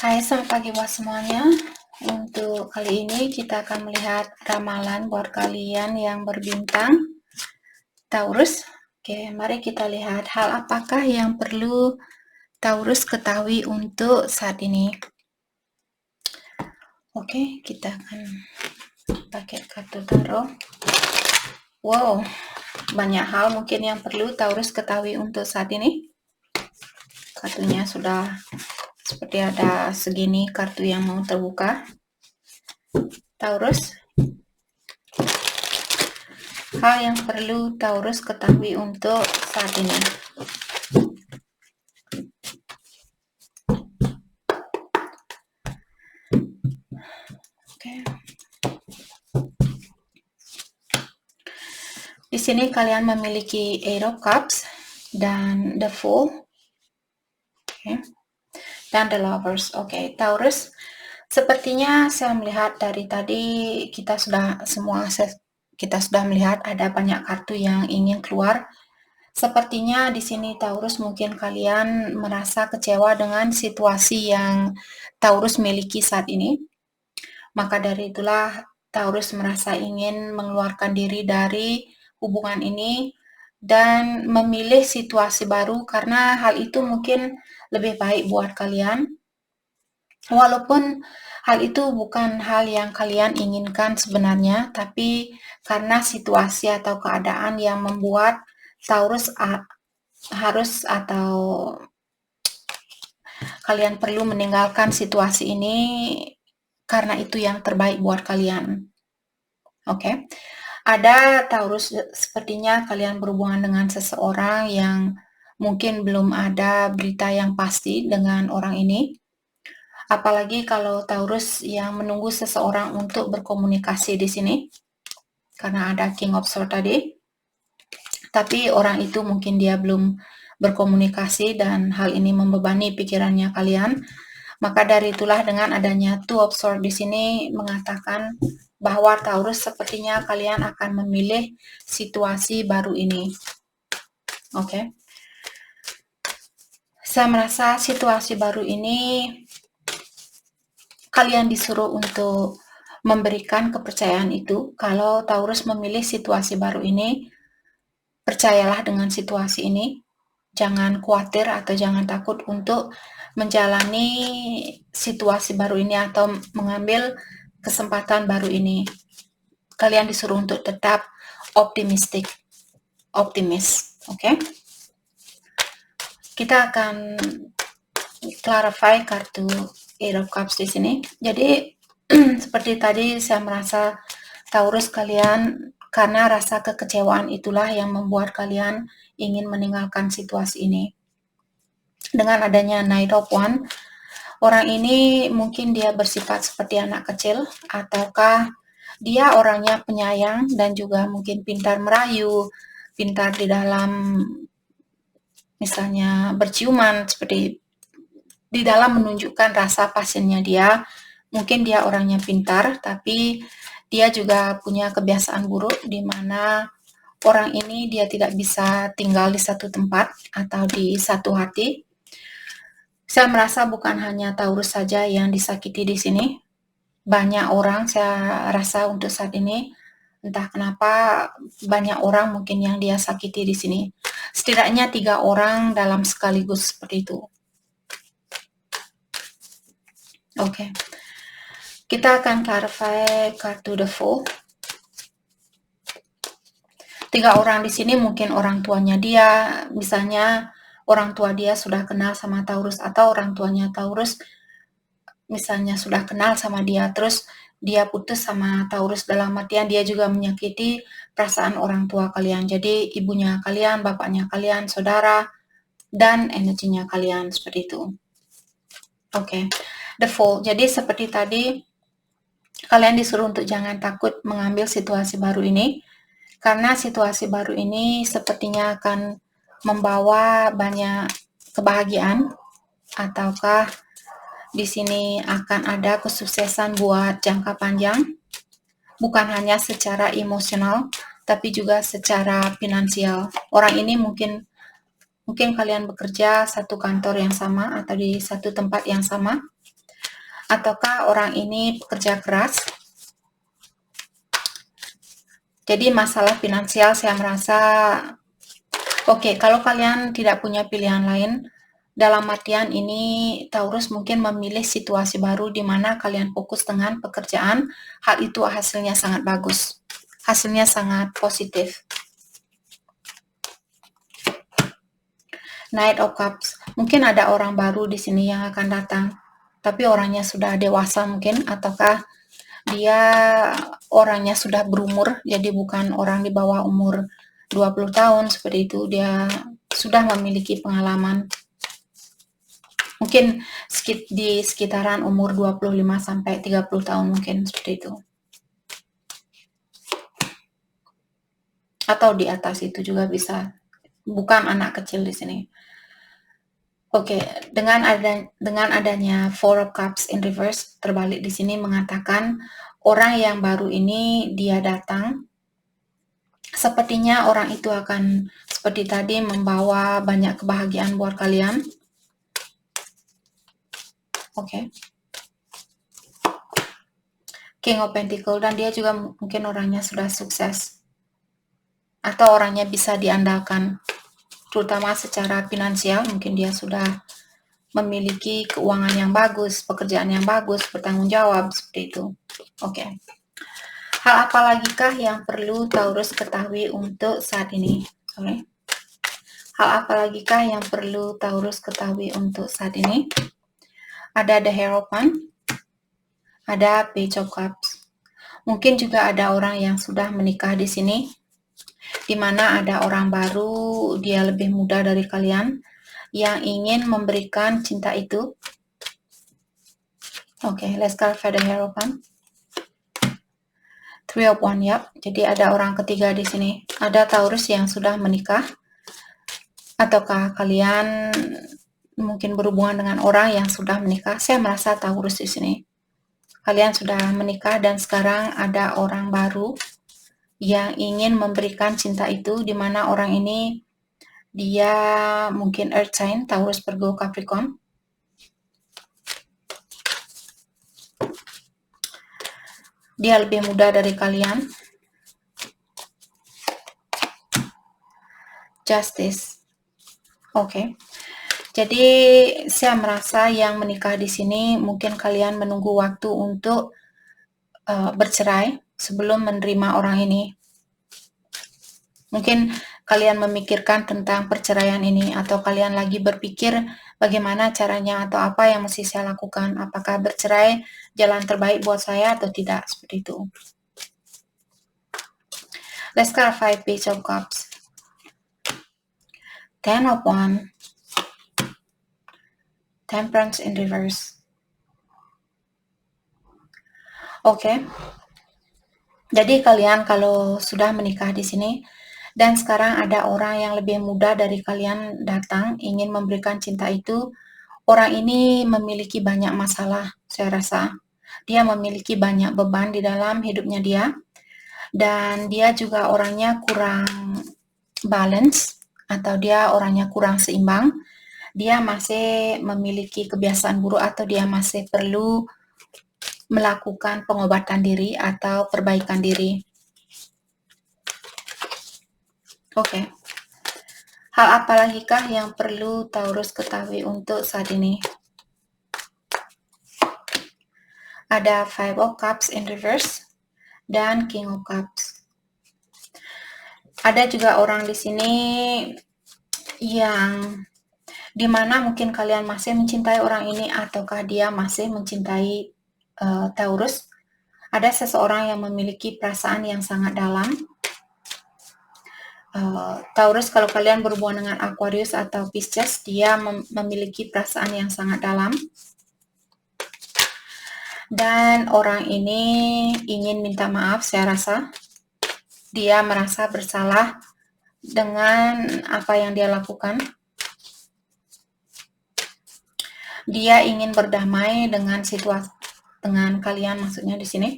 Hai, selamat pagi buat semuanya. Untuk kali ini kita akan melihat ramalan buat kalian yang berbintang Taurus. Oke, mari kita lihat hal apakah yang perlu Taurus ketahui untuk saat ini. Oke, kita akan pakai kartu tarot. Wow, banyak hal mungkin yang perlu Taurus ketahui untuk saat ini. Kartunya sudah seperti ada segini kartu yang mau terbuka. Taurus, hal yang perlu Taurus ketahui untuk saat ini. Oke. Di sini kalian memiliki Eight of Cups dan The Fool. Oke. Dan The Lovers. Oke, Taurus. Sepertinya saya melihat dari tadi kita sudah melihat ada banyak kartu yang ingin keluar. Sepertinya di sini Taurus mungkin kalian merasa kecewa dengan situasi yang Taurus miliki saat ini. Maka dari itulah Taurus merasa ingin mengeluarkan diri dari hubungan ini dan memilih situasi baru karena hal itu mungkin lebih baik buat kalian. Walaupun hal itu bukan hal yang kalian inginkan sebenarnya, tapi karena situasi atau keadaan yang membuat Taurus harus atau kalian perlu meninggalkan situasi ini karena itu yang terbaik buat kalian. Oke. Ada Taurus, sepertinya kalian berhubungan dengan seseorang yang mungkin belum ada berita yang pasti dengan orang ini. Apalagi kalau Taurus yang menunggu seseorang untuk berkomunikasi di sini. Karena ada King of Swords tadi. Tapi orang itu mungkin dia belum berkomunikasi dan hal ini membebani pikirannya kalian. Maka dari itulah dengan adanya Two of Swords di sini mengatakan bahwa Taurus sepertinya kalian akan memilih situasi baru ini. Oke. Saya merasa situasi baru ini kalian disuruh untuk memberikan kepercayaan itu. Kalau Taurus memilih situasi baru ini, percayalah dengan situasi ini. Jangan khawatir atau jangan takut untuk menjalani situasi baru ini atau mengambil kesempatan baru ini. Kalian disuruh untuk tetap optimis, oke? Kita akan clarify kartu Eight of Cups di sini. Jadi seperti tadi saya merasa Taurus kalian karena rasa kekecewaan itulah yang membuat kalian ingin meninggalkan situasi ini. Dengan adanya Knight of Wands, orang ini mungkin dia bersifat seperti anak kecil ataukah dia orangnya penyayang dan juga mungkin pintar merayu, pintar di dalam misalnya berciuman, seperti di dalam menunjukkan rasa pasiennya dia. Mungkin dia orangnya pintar, tapi dia juga punya kebiasaan buruk di mana orang ini dia tidak bisa tinggal di satu tempat atau di satu hati. Saya merasa bukan hanya Taurus saja yang disakiti di sini. Banyak orang saya rasa untuk saat ini, entah kenapa banyak orang mungkin yang dia sakiti di sini. Setidaknya 3 orang dalam sekaligus seperti itu. Oke. Kita akan clarify kartu The Fool. 3 orang di sini mungkin orang tuanya dia, misalnya orang tua dia sudah kenal sama Taurus atau orang tuanya Taurus misalnya sudah kenal sama dia, terus dia putus sama Taurus dalam artian dia juga menyakiti perasaan orang tua kalian. Jadi ibunya kalian, bapaknya kalian, saudara, dan energinya kalian seperti itu. Oke. The Fool. Jadi seperti tadi kalian disuruh untuk jangan takut mengambil situasi baru ini karena situasi baru ini sepertinya akan membawa banyak kebahagiaan ataukah di sini akan ada kesuksesan buat jangka panjang, bukan hanya secara emosional, tapi juga secara finansial. Orang ini mungkin kalian bekerja satu kantor yang sama atau di satu tempat yang sama. ataukah orang ini pekerja keras. Jadi masalah finansial saya merasa oke, kalau kalian tidak punya pilihan lain, dalam artian ini Taurus mungkin memilih situasi baru di mana kalian fokus dengan pekerjaan, hal itu hasilnya sangat bagus. Hasilnya sangat positif. Knight of Cups, mungkin ada orang baru di sini yang akan datang, tapi orangnya sudah dewasa mungkin, ataukah dia orangnya sudah berumur, jadi bukan orang di bawah umur 20 tahun seperti itu, dia sudah memiliki pengalaman. Mungkin di sekitaran umur 25 sampai 30 tahun mungkin seperti itu. Atau di atas itu juga bisa. Bukan anak kecil di sini. Oke, dengan adanya Four of Cups in reverse terbalik di sini mengatakan orang yang baru ini dia datang, sepertinya orang itu akan seperti tadi membawa banyak kebahagiaan buat kalian. Oke. King of Pentacle, dan dia juga mungkin orangnya sudah sukses atau orangnya bisa diandalkan, terutama secara finansial. Mungkin dia sudah memiliki keuangan yang bagus, pekerjaan yang bagus, bertanggung jawab, seperti itu. Oke. Hal apa lagikah yang perlu Taurus ketahui untuk saat ini? Hal apa lagikah yang perlu Taurus ketahui untuk saat ini? Ada The Hierophant, ada Page of Cups. Mungkin juga ada orang yang sudah menikah di sini, di mana ada orang baru, dia lebih muda dari kalian, yang ingin memberikan cinta itu. Oke, let's clarify the Hierophant. Three of Wands, yap. Jadi ada orang ketiga di sini. Ada Taurus yang sudah menikah, ataukah kalian mungkin berhubungan dengan orang yang sudah menikah. Saya merasa Taurus di sini. Kalian sudah menikah dan sekarang ada orang baru yang ingin memberikan cinta itu, di mana orang ini dia mungkin Earth sign, Taurus, Virgo, Capricorn. Dia lebih muda dari kalian. Justice. Oke. Jadi saya merasa yang menikah di sini mungkin kalian menunggu waktu untuk bercerai sebelum menerima orang ini. Mungkin kalian memikirkan tentang perceraian ini, atau kalian lagi berpikir bagaimana caranya atau apa yang mesti saya lakukan. Apakah bercerai jalan terbaik buat saya atau tidak, seperti itu. Let's clarify Page of Cups. Ten of Wands. Temperance in reverse. Oke. Jadi kalian kalau sudah menikah di sini dan sekarang ada orang yang lebih muda dari kalian datang ingin memberikan cinta itu, orang ini memiliki banyak masalah, saya rasa. Dia memiliki banyak beban di dalam hidupnya dia, dan dia juga orangnya kurang balance, atau dia orangnya kurang seimbang. Dia masih memiliki kebiasaan buruk, atau dia masih perlu melakukan pengobatan diri atau perbaikan diri. Oke. Hal apa lagikah yang perlu Taurus ketahui untuk saat ini? Ada Five of Cups in reverse dan King of Cups. Ada juga orang di sini yang dimana mungkin kalian masih mencintai orang ini, ataukah dia masih mencintai Taurus. Ada seseorang yang memiliki perasaan yang sangat dalam. Taurus, kalau kalian berhubungan dengan Aquarius atau Pisces, dia memiliki perasaan yang sangat dalam. Dan orang ini ingin minta maaf, saya rasa. Dia merasa bersalah dengan apa yang dia lakukan. Dia ingin berdamai dengan situasi, dengan kalian maksudnya di sini,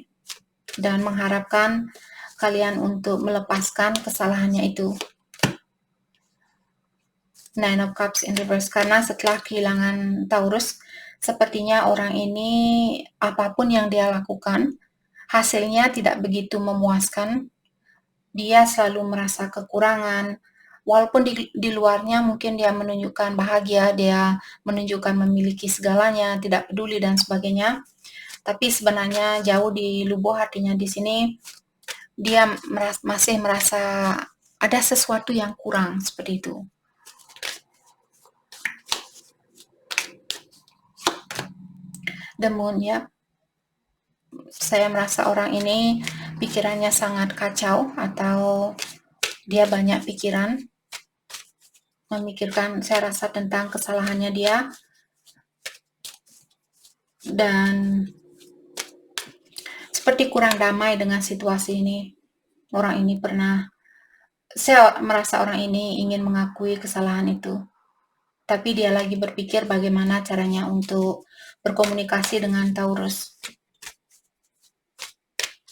dan mengharapkan kalian untuk melepaskan kesalahannya itu. Nine of Cups in reverse, karena setelah kehilangan Taurus, Sepertinya orang ini apapun yang dia lakukan, hasilnya tidak begitu memuaskan. Dia selalu merasa kekurangan, walaupun di luarnya mungkin dia menunjukkan bahagia, dia menunjukkan memiliki segalanya, tidak peduli dan sebagainya. Tapi sebenarnya jauh di lubuk hatinya di sini, dia masih merasa ada sesuatu yang kurang seperti itu. The Moon, ya. Saya merasa orang ini pikirannya sangat kacau atau dia banyak pikiran, memikirkan saya rasa tentang kesalahannya dia, dan seperti kurang damai dengan situasi ini. Orang ini saya merasa orang ini ingin mengakui kesalahan itu, tapi dia lagi berpikir bagaimana caranya untuk berkomunikasi dengan Taurus.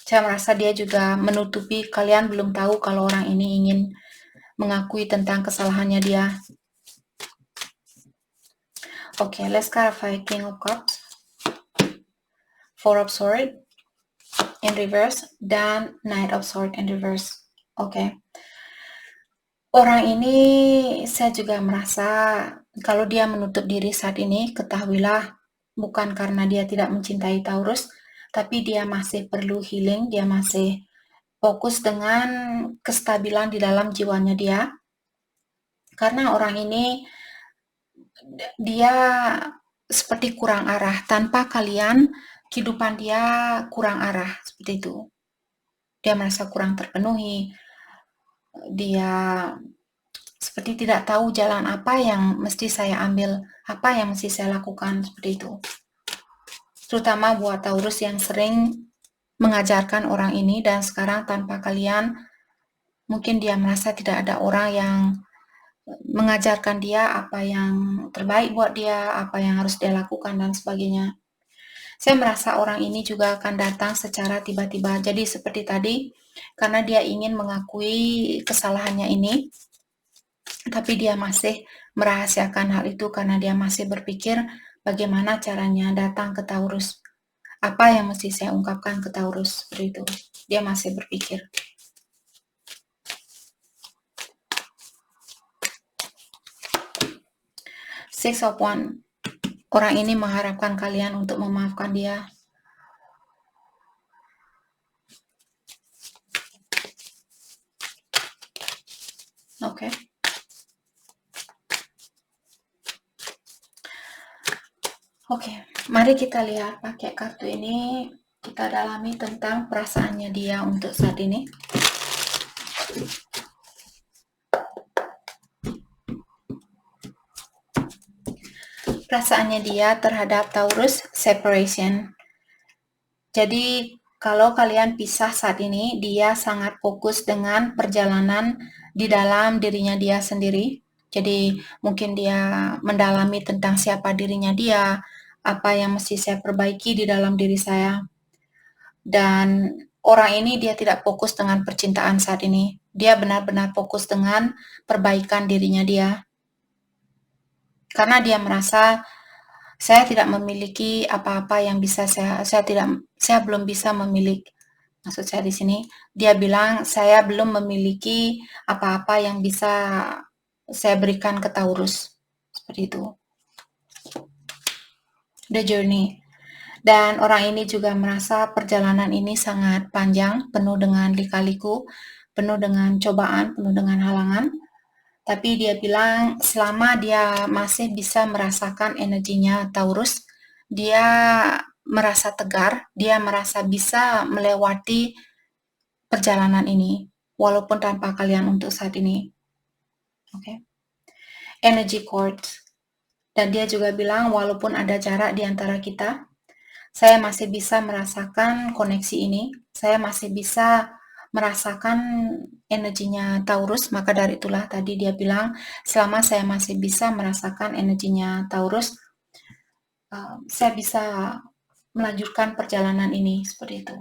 Saya merasa dia juga menutupi, kalian belum tahu kalau orang ini ingin mengakui tentang kesalahannya dia. Okay, let's clarify King of Cups, Four of Swords in reverse, dan Knight of Swords in reverse. Okay. Orang ini saya juga merasa kalau dia menutup diri saat ini, ketahuilah bukan karena dia tidak mencintai Taurus, tapi dia masih perlu healing, dia masih fokus dengan kestabilan di dalam jiwanya dia. Karena orang ini dia seperti kurang arah. Tanpa kalian, kehidupan dia kurang arah, seperti itu. Dia merasa kurang terpenuhi. Dia seperti tidak tahu jalan apa yang mesti saya ambil, apa yang mesti saya lakukan, seperti itu. Terutama buat Taurus yang sering mengajarkan orang ini dan sekarang tanpa kalian, mungkin dia merasa tidak ada orang yang mengajarkan dia apa yang terbaik buat dia, apa yang harus dia lakukan dan sebagainya. Saya merasa orang ini juga akan datang secara tiba-tiba. Jadi seperti tadi, karena dia ingin mengakui kesalahannya ini, tapi dia masih merahasiakan hal itu karena dia masih berpikir bagaimana caranya datang ke Taurus. Apa yang mesti saya ungkapkan ke Taurus, seperti itu. Dia masih berpikir. Six of Wands. Orang ini mengharapkan kalian untuk memaafkan dia. Oke. Oke, mari kita lihat pakai kartu ini, kita dalami tentang perasaannya dia untuk saat ini. Perasaannya dia terhadap Taurus, separation. Jadi kalau kalian pisah saat ini, dia sangat fokus dengan perjalanan di dalam dirinya dia sendiri. Jadi mungkin dia mendalami tentang siapa dirinya dia, apa yang mesti saya perbaiki di dalam diri saya. Dan orang ini dia tidak fokus dengan percintaan saat ini. Dia benar-benar fokus dengan perbaikan dirinya dia. Karena dia merasa saya tidak memiliki apa-apa yang bisa saya belum bisa memiliki. Maksud saya di sini, dia bilang saya belum memiliki apa-apa yang bisa saya berikan ke Taurus. Seperti itu. The Journey. Dan orang ini juga merasa perjalanan ini sangat panjang, penuh dengan lika-liku, penuh dengan cobaan, penuh dengan halangan. Tapi dia bilang selama dia masih bisa merasakan energinya Taurus, dia merasa tegar, dia merasa bisa melewati perjalanan ini, walaupun tanpa kalian untuk saat ini. Oke. Energy Quartz. Dan dia juga bilang walaupun ada jarak di antara kita, saya masih bisa merasakan koneksi ini. Saya masih bisa merasakan energinya Taurus. Maka dari itulah tadi dia bilang, selama saya masih bisa merasakan energinya Taurus, saya bisa melanjutkan perjalanan ini. Seperti itu.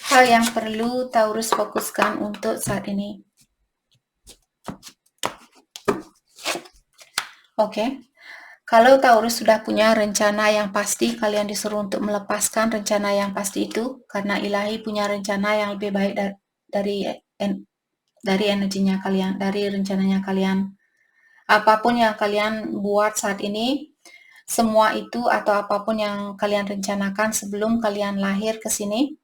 Hal yang perlu Taurus fokuskan untuk saat ini. Oke. Kalau Taurus sudah punya rencana yang pasti, kalian disuruh untuk melepaskan rencana yang pasti itu, karena ilahi punya rencana yang lebih baik dari energinya kalian, dari rencananya kalian. Apapun yang kalian buat saat ini, semua itu atau apapun yang kalian rencanakan sebelum kalian lahir ke sini,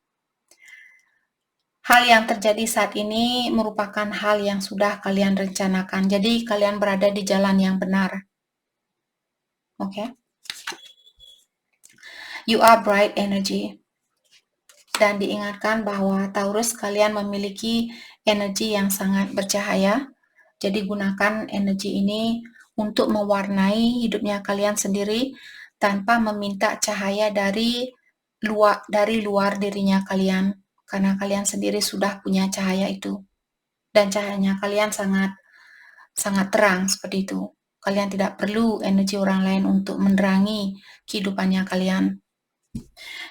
hal yang terjadi saat ini merupakan hal yang sudah kalian rencanakan. Jadi kalian berada di jalan yang benar. Oke. You are bright energy. Dan diingatkan bahwa Taurus kalian memiliki energi yang sangat bercahaya. Jadi gunakan energi ini untuk mewarnai hidupnya kalian sendiri tanpa meminta cahaya dari luar dirinya kalian, karena kalian sendiri sudah punya cahaya itu. Dan cahayanya kalian sangat terang seperti itu. Kalian tidak perlu energi orang lain untuk menerangi kehidupannya kalian.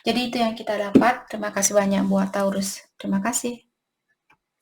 Jadi itu yang kita dapat. Terima kasih banyak buat Taurus. Terima kasih.